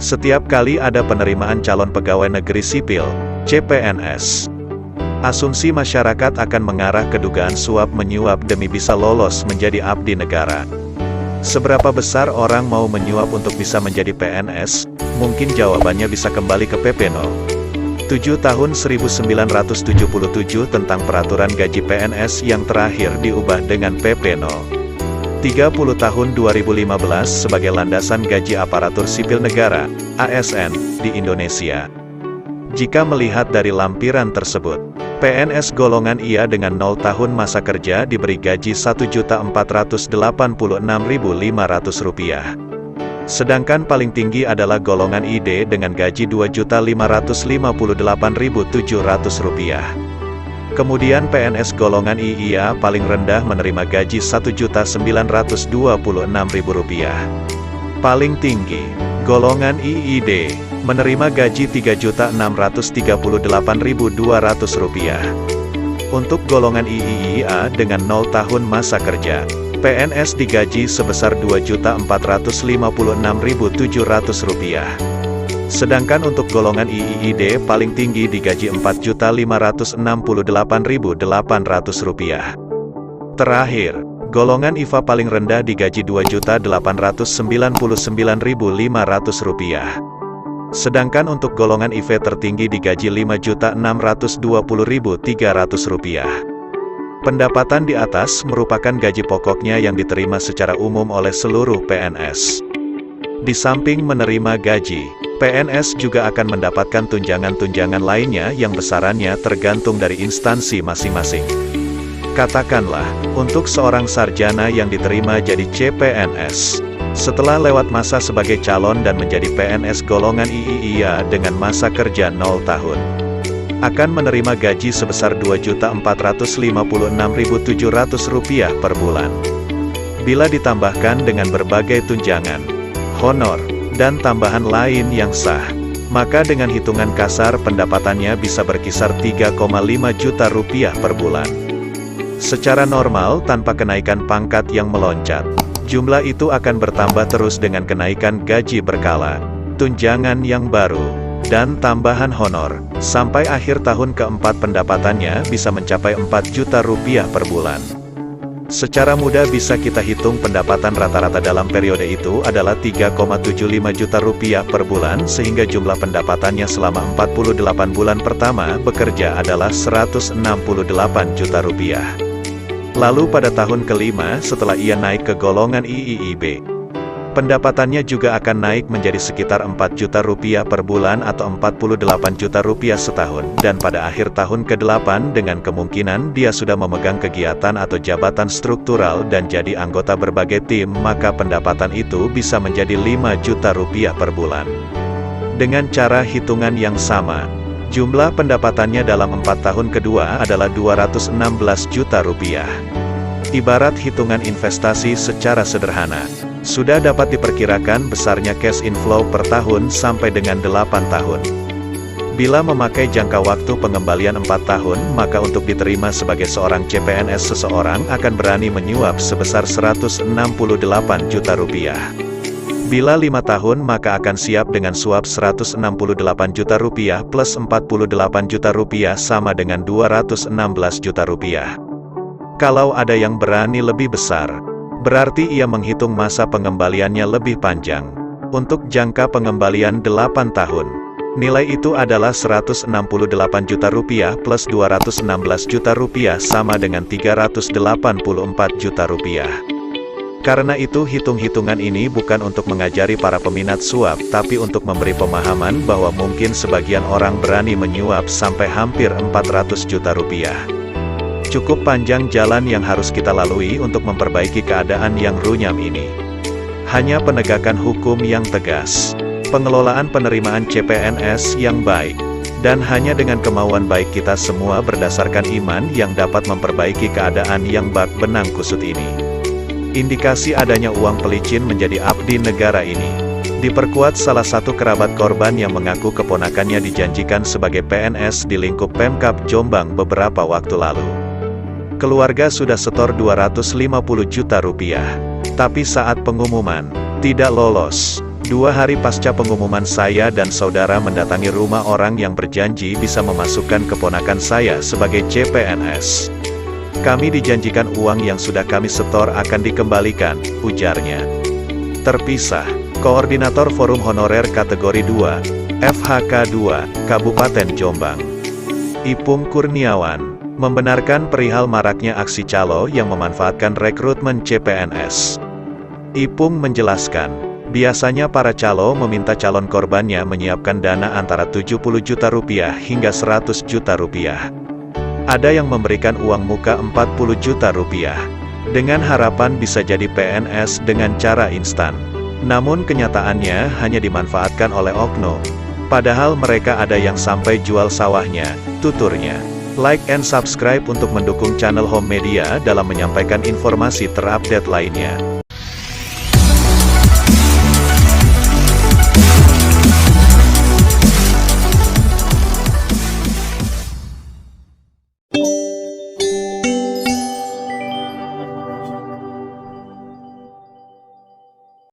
Setiap kali ada penerimaan calon pegawai negeri sipil, CPNS, asumsi masyarakat akan mengarah ke dugaan suap menyuap demi bisa lolos menjadi abdi negara. Seberapa besar orang mau menyuap untuk bisa menjadi PNS? Mungkin jawabannya bisa kembali ke PP No. 7 tahun 1977 tentang peraturan gaji PNS yang terakhir diubah dengan PP No. 30 tahun 2015 sebagai landasan gaji aparatur sipil negara, ASN, di Indonesia. Jika melihat dari lampiran tersebut, PNS golongan IA dengan 0 tahun masa kerja diberi gaji Rp1.486.500. Sedangkan paling tinggi adalah golongan ID dengan gaji Rp2.558.700. Kemudian PNS golongan IA paling rendah menerima gaji Rp1.926.000. Paling tinggi, golongan IID, menerima gaji Rp3.638.200. Untuk golongan IIA dengan 0 tahun masa kerja, PNS digaji sebesar Rp2.456.700. Sedangkan untuk golongan IID paling tinggi digaji Rp4.568.800. Terakhir, golongan IFA paling rendah digaji Rp2.899.500. Sedangkan untuk golongan IV tertinggi digaji Rp5.620.300. Pendapatan di atas merupakan gaji pokoknya yang diterima secara umum oleh seluruh PNS. Di samping menerima gaji, PNS juga akan mendapatkan tunjangan-tunjangan lainnya yang besarannya tergantung dari instansi masing-masing. Katakanlah, untuk seorang sarjana yang diterima jadi CPNS, setelah lewat masa sebagai calon dan menjadi PNS golongan IIA dengan masa kerja 0 tahun, akan menerima gaji sebesar Rp2.456.700 per bulan. Bila ditambahkan dengan berbagai tunjangan, honor, dan tambahan lain yang sah, maka dengan hitungan kasar pendapatannya bisa berkisar Rp3,5 juta per bulan. Secara normal tanpa kenaikan pangkat yang meloncat, jumlah itu akan bertambah terus dengan kenaikan gaji berkala, tunjangan yang baru, dan tambahan honor, sampai akhir tahun keempat pendapatannya bisa mencapai Rp4 juta per bulan. Secara mudah bisa kita hitung pendapatan rata-rata dalam periode itu adalah Rp3,75 juta per bulan sehingga jumlah pendapatannya selama 48 bulan pertama bekerja adalah Rp168 juta. Lalu pada tahun kelima setelah ia naik ke golongan IIIB, pendapatannya juga akan naik menjadi sekitar Rp4 juta per bulan atau Rp48 juta setahun, dan pada akhir tahun ke-8 dengan kemungkinan dia sudah memegang kegiatan atau jabatan struktural dan jadi anggota berbagai tim, maka pendapatan itu bisa menjadi Rp5 juta per bulan. Dengan cara hitungan yang sama, jumlah pendapatannya dalam 4 tahun kedua adalah Rp216 juta. Ibarat hitungan investasi secara sederhana, sudah dapat diperkirakan besarnya cash inflow per tahun sampai dengan 8 tahun. Bila memakai jangka waktu pengembalian 4 tahun, maka untuk diterima sebagai seorang CPNS seseorang akan berani menyuap sebesar Rp168 juta. Bila 5 tahun maka akan siap dengan suap Rp168 juta plus Rp48 juta sama dengan Rp216 juta. Kalau ada yang berani lebih besar, berarti ia menghitung masa pengembaliannya lebih panjang. Untuk jangka pengembalian 8 tahun, nilai itu adalah Rp168 juta plus Rp216 juta sama dengan Rp384 juta. Karena itu hitung-hitungan ini bukan untuk mengajari para peminat suap, tapi untuk memberi pemahaman bahwa mungkin sebagian orang berani menyuap sampai hampir Rp400 juta. Cukup panjang jalan yang harus kita lalui untuk memperbaiki keadaan yang runyam ini. Hanya penegakan hukum yang tegas, pengelolaan penerimaan CPNS yang baik, dan hanya dengan kemauan baik kita semua berdasarkan iman yang dapat memperbaiki keadaan yang bak benang kusut ini. Indikasi adanya uang pelicin menjadi abdi negara ini diperkuat salah satu kerabat korban yang mengaku keponakannya dijanjikan sebagai PNS di lingkup Pemkab Jombang beberapa waktu lalu. Keluarga sudah setor 250 juta rupiah, tapi saat pengumuman, tidak lolos. 2 hari pasca pengumuman, saya dan saudara mendatangi rumah orang yang berjanji bisa memasukkan keponakan saya sebagai CPNS. Kami dijanjikan uang yang sudah kami setor akan dikembalikan, ujarnya. Terpisah. Koordinator Forum Honorer Kategori 2, FHK 2, Kabupaten Jombang, Ipung Kurniawan, membenarkan perihal maraknya aksi calo yang memanfaatkan rekrutmen CPNS. Ipung menjelaskan, biasanya para calo meminta calon korbannya menyiapkan dana antara 70 juta rupiah hingga 100 juta rupiah. Ada yang memberikan uang muka 40 juta rupiah, dengan harapan bisa jadi PNS dengan cara instan. Namun kenyataannya hanya dimanfaatkan oleh oknum. Padahal mereka ada yang sampai jual sawahnya, tuturnya. Like and subscribe untuk mendukung channel Home Media dalam menyampaikan informasi terupdate lainnya.